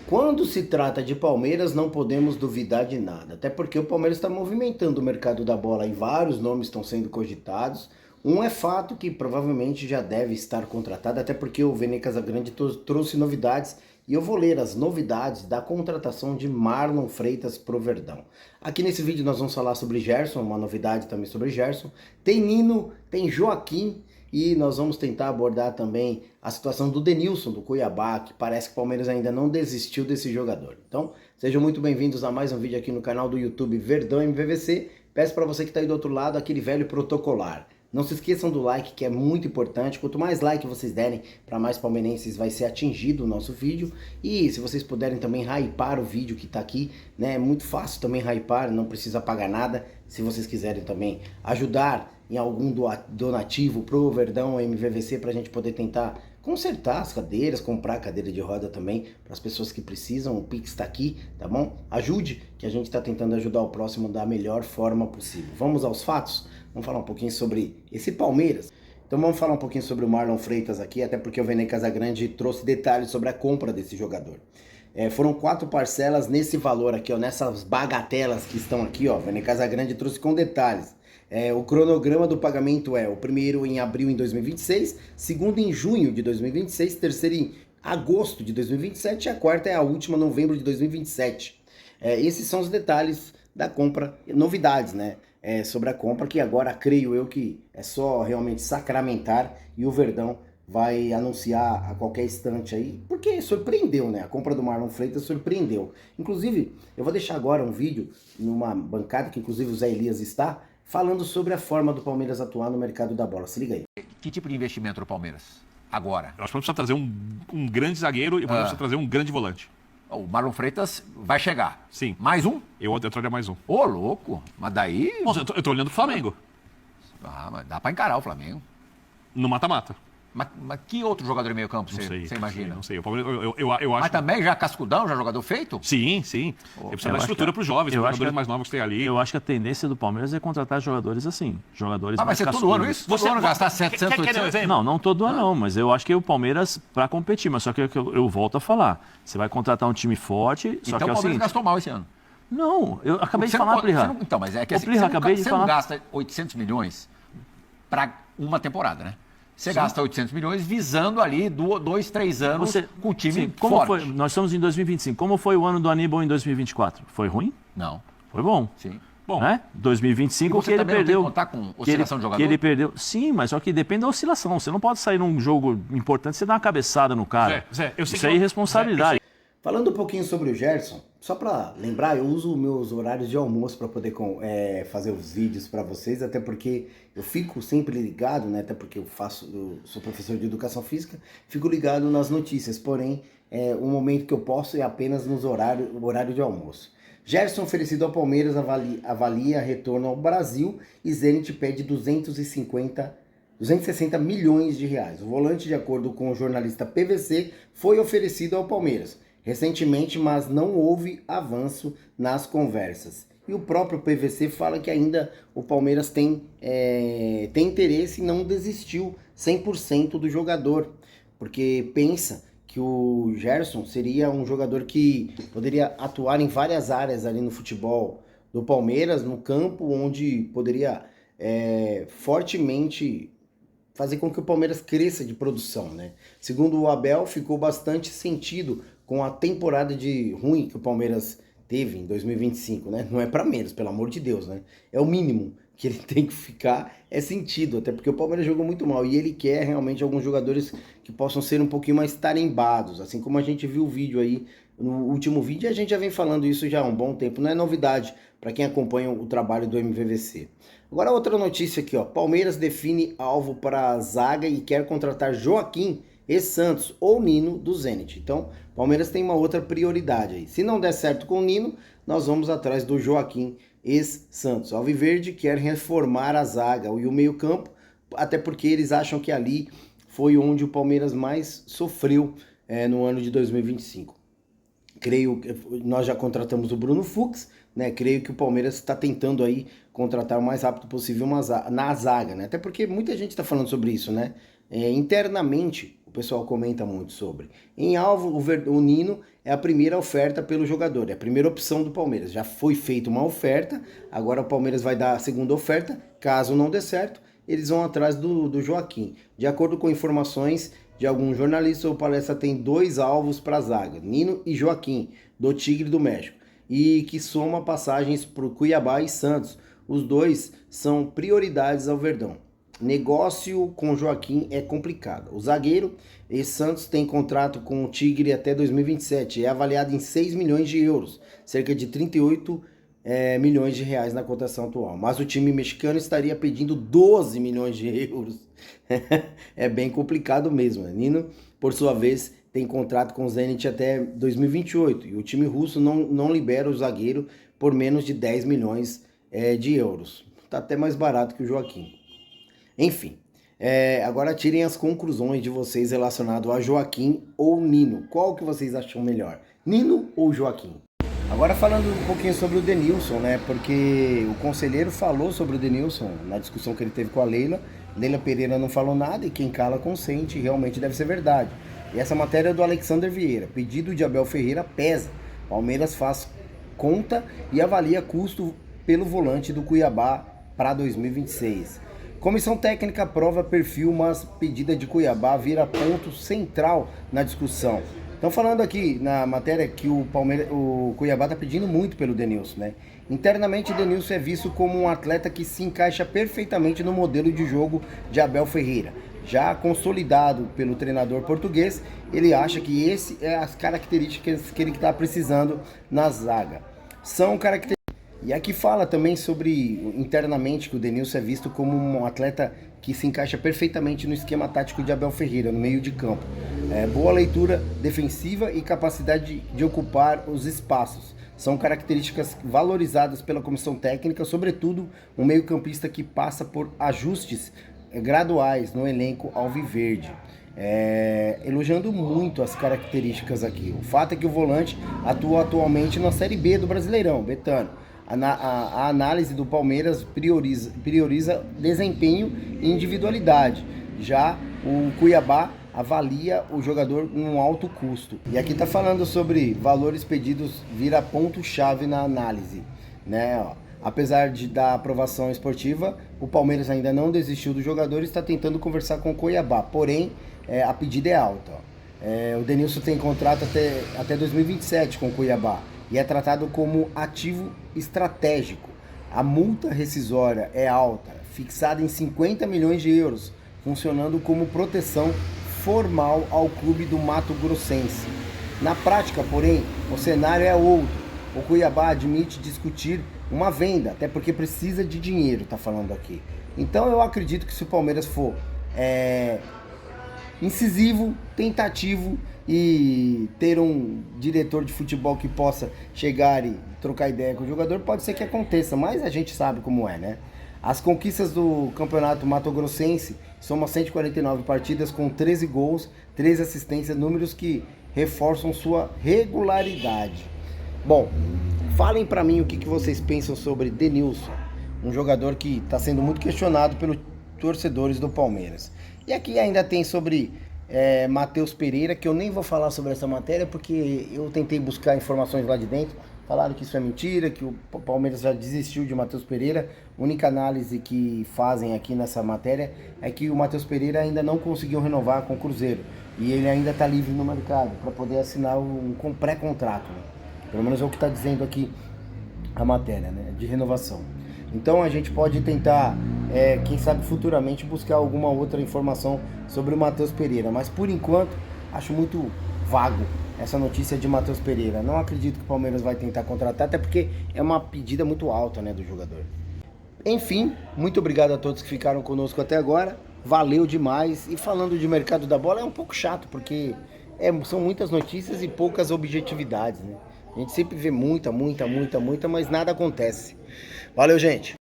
Quando se trata de Palmeiras, não podemos duvidar de nada, até porque o Palmeiras está movimentando o mercado da bola e vários nomes estão sendo cogitados. Um é fato que provavelmente já deve estar contratado, até porque o Vene Casagrande trouxe novidades e eu vou ler as novidades da contratação de Marlon Freitas pro Verdão. Aqui nesse vídeo nós vamos falar sobre Gerson, uma novidade também sobre Gerson. Tem Nino, tem Joaquim. E nós vamos tentar abordar também a situação do Denilson, do Cuiabá, que parece que o Palmeiras ainda não desistiu desse jogador. Então, sejam muito bem-vindos a mais um vídeo aqui no canal do YouTube Verdão MVVC. Peço para você que está aí do outro lado aquele velho protocolar. Não se esqueçam do like, que é muito importante. Quanto mais like vocês derem, para mais palmeirenses vai ser atingido o nosso vídeo. E se vocês puderem também hypar o vídeo que está aqui, né? É muito fácil também hypar, não precisa pagar nada. Se vocês quiserem também ajudar em algum donativo pro Verdão MVVC para a gente poder tentar consertar as cadeiras, comprar cadeira de roda também para as pessoas que precisam, o Pix está aqui, tá bom? Ajude, que a gente está tentando ajudar o próximo da melhor forma possível. Vamos aos fatos? Vamos falar um pouquinho sobre esse Palmeiras. Então vamos falar um pouquinho sobre o Marlon Freitas aqui, até porque o Vene Casagrande trouxe detalhes sobre a compra desse jogador. Foram 4 parcelas nesse valor aqui, ó, nessas bagatelas que estão aqui, ó. O Vene Casagrande trouxe com detalhes. O cronograma do pagamento é o primeiro em abril de 2026, segundo em junho de 2026, terceiro em agosto de 2027 e a quarta é a última, novembro de 2027. Esses são os detalhes da compra, novidades, né? Sobre a compra, que agora creio eu que é só realmente sacramentar e o Verdão vai anunciar a qualquer instante aí, porque surpreendeu, né? A compra do Marlon Freitas surpreendeu. Inclusive, eu vou deixar agora um vídeo numa bancada que inclusive o Zé Elias está, falando sobre a forma do Palmeiras atuar no mercado da bola. Se liga aí. Que tipo de investimento do Palmeiras agora? Eu acho que precisa trazer um grande zagueiro e o Palmeiras precisa trazer um grande volante. O Marlon Freitas vai chegar. Sim. Mais um? Eu traria mais um. Ô, louco. Mas daí... Nossa, eu tô olhando o Flamengo. Mas dá pra encarar o Flamengo. No mata-mata. Mas que outro jogador de meio campo você imagina? Não sei. O Palmeiras, eu acho... Mas também já cascudão, já jogador feito? Sim. Ele precisa dar estrutura para os jovens, os jogadores mais novos que tem ali. Eu acho que a tendência do Palmeiras é contratar jogadores assim. Jogadores mais vai ser todo ano isso? Todo ano gastar 700, 800? Não todo ano não. Mas eu acho que o Palmeiras, para competir, mas só que eu volto a falar. Você vai contratar um time forte, só então que é o o Palmeiras seguinte... gastou mal esse ano. Não, eu acabei de falar, Plirra. Então, mas é que assim, você não gasta 800 milhões para uma temporada, né? Você gasta 800 milhões visando ali 2, 3 anos com o time forte. Nós estamos em 2025. Como foi o ano do Aníbal em 2024? Foi ruim? Não. Foi bom. Sim. Bom, né? 2025 que ele perdeu. Não tem que contar com oscilação de jogador? Que ele perdeu. Sim, mas só que depende da oscilação. Você não pode sair num jogo importante, você dá uma cabeçada no cara. Zé, eu sei isso é irresponsabilidade. Falando um pouquinho sobre o Gerson, só para lembrar, eu uso meus horários de almoço para poder fazer os vídeos para vocês, até porque eu fico sempre ligado, né? Até porque eu sou professor de educação física, fico ligado nas notícias, porém, o momento que eu posso é apenas no horário de almoço. Gerson oferecido ao Palmeiras avalia retorno ao Brasil e Zenit pede 260 milhões de reais. O volante, de acordo com o jornalista PVC, foi oferecido ao Palmeiras recentemente, mas não houve avanço nas conversas. E o próprio PVC fala que ainda o Palmeiras tem interesse e não desistiu 100% do jogador, porque pensa que o Gerson seria um jogador que poderia atuar em várias áreas ali no futebol do Palmeiras, no campo, onde poderia fortemente fazer com que o Palmeiras cresça de produção, né? Segundo o Abel, ficou bastante sentido com a temporada ruim que o Palmeiras teve em 2025, né? Não é para menos, pelo amor de Deus, né? É o mínimo que ele tem que ficar, é sentido, até porque o Palmeiras jogou muito mal e ele quer realmente alguns jogadores que possam ser um pouquinho mais tarimbados, assim como a gente viu o vídeo aí, no último vídeo, e a gente já vem falando isso já há um bom tempo, não é novidade para quem acompanha o trabalho do MVVC. Agora outra notícia aqui, ó, Palmeiras define alvo para a zaga e quer contratar Joaquim e Santos ou Nino do Zenit. Então, Palmeiras tem uma outra prioridade aí. Se não der certo com o Nino, nós vamos atrás do Joaquim ex-Santos. Alviverde quer reformar a zaga e o meio-campo, até porque eles acham que ali foi onde o Palmeiras mais sofreu no ano de 2025. Creio que nós já contratamos o Bruno Fux, né? Creio que o Palmeiras está tentando aí contratar o mais rápido possível na zaga, né? Até porque muita gente está falando sobre isso, né? Internamente, o pessoal comenta muito sobre. Em alvo, o Nino é a primeira oferta pelo jogador, é a primeira opção do Palmeiras. Já foi feita uma oferta, agora o Palmeiras vai dar a segunda oferta. Caso não dê certo, eles vão atrás do Joaquim. De acordo com informações de alguns jornalistas, o Palestra tem 2 alvos para a zaga, Nino e Joaquim, do Tigre do México, e que soma passagens para o Cuiabá e Santos. Os dois são prioridades ao Verdão. Negócio com Joaquim é complicado. O zagueiro e Santos tem contrato com o Tigre até 2027, é avaliado em 6 milhões de euros, cerca de 38 milhões de reais na cotação atual. Mas o time mexicano estaria pedindo 12 milhões de euros. É bem complicado mesmo. Né? Nino, por sua vez, tem contrato com o Zenit até 2028 e o time russo não libera o zagueiro por menos de 10 milhões de euros. Está até mais barato que o Joaquim. Enfim, agora tirem as conclusões de vocês relacionado a Joaquim ou Nino. Qual que vocês acham melhor? Nino ou Joaquim? Agora falando um pouquinho sobre o Denilson, né? Porque o conselheiro falou sobre o Denilson na discussão que ele teve com a Leila. Leila Pereira não falou nada e quem cala consente, realmente deve ser verdade. E essa matéria é do Alexander Vieira. Pedido de Abel Ferreira pesa. Palmeiras faz conta e avalia custo pelo volante do Cuiabá para 2026. Comissão técnica aprova perfil, mas pedida de Cuiabá vira ponto central na discussão. Estão falando aqui na matéria que o Cuiabá está pedindo muito pelo Denilson, né? Internamente, Denilson é visto como um atleta que se encaixa perfeitamente no modelo de jogo de Abel Ferreira. Já consolidado pelo treinador português, ele acha que esse é as características que ele está precisando na zaga. São características. E aqui fala também sobre, internamente, que o Denilson é visto como um atleta que se encaixa perfeitamente no esquema tático de Abel Ferreira, no meio de campo. Boa leitura defensiva e capacidade de ocupar os espaços. São características valorizadas pela comissão técnica, sobretudo um meio-campista que passa por ajustes graduais no elenco alviverde. Elogiando muito as características aqui. O fato é que o volante atua atualmente na Série B do Brasileirão, Betano. A análise do Palmeiras prioriza desempenho e individualidade. Já o Cuiabá avalia o jogador com um alto custo. E aqui está falando sobre valores pedidos vira ponto-chave na análise. Né? Apesar da aprovação esportiva, o Palmeiras ainda não desistiu do jogador e está tentando conversar com o Cuiabá. Porém, a pedida é alta. O Denilson tem contrato até 2027 com o Cuiabá e é tratado como ativo estratégico. A multa rescisória é alta, fixada em 50 milhões de euros, funcionando como proteção formal ao clube do Mato Grossense. Na prática, porém, o cenário é outro. O Cuiabá admite discutir uma venda, até porque precisa de dinheiro, tá falando aqui. Então eu acredito que se o Palmeiras for incisivo, tentativo e ter um diretor de futebol que possa chegar e trocar ideia com o jogador, pode ser que aconteça, mas a gente sabe como é, né? As conquistas do campeonato mato-grossense somam 149 partidas com 13 gols, 13 assistências, números que reforçam sua regularidade. Bom, falem pra mim o que vocês pensam sobre Denilson, um jogador que está sendo muito questionado pelos torcedores do Palmeiras. E aqui ainda tem sobre Matheus Pereira, que eu nem vou falar sobre essa matéria, porque eu tentei buscar informações lá de dentro, falaram que isso é mentira, que o Palmeiras já desistiu de Matheus Pereira. A única análise que fazem aqui nessa matéria é que o Matheus Pereira ainda não conseguiu renovar com o Cruzeiro, e ele ainda está livre no mercado para poder assinar um pré-contrato, né? Pelo menos é o que está dizendo aqui a matéria, né, de renovação. Então a gente pode tentar, quem sabe futuramente, buscar alguma outra informação sobre o Matheus Pereira. Mas por enquanto, acho muito vago essa notícia de Matheus Pereira. Não acredito que o Palmeiras vai tentar contratar, até porque é uma pedida muito alta, né, do jogador. Enfim, muito obrigado a todos que ficaram conosco até agora. Valeu demais. E falando de mercado da bola, é um pouco chato, porque são muitas notícias e poucas objetividades, né? A gente sempre vê muita, mas nada acontece. Valeu, gente!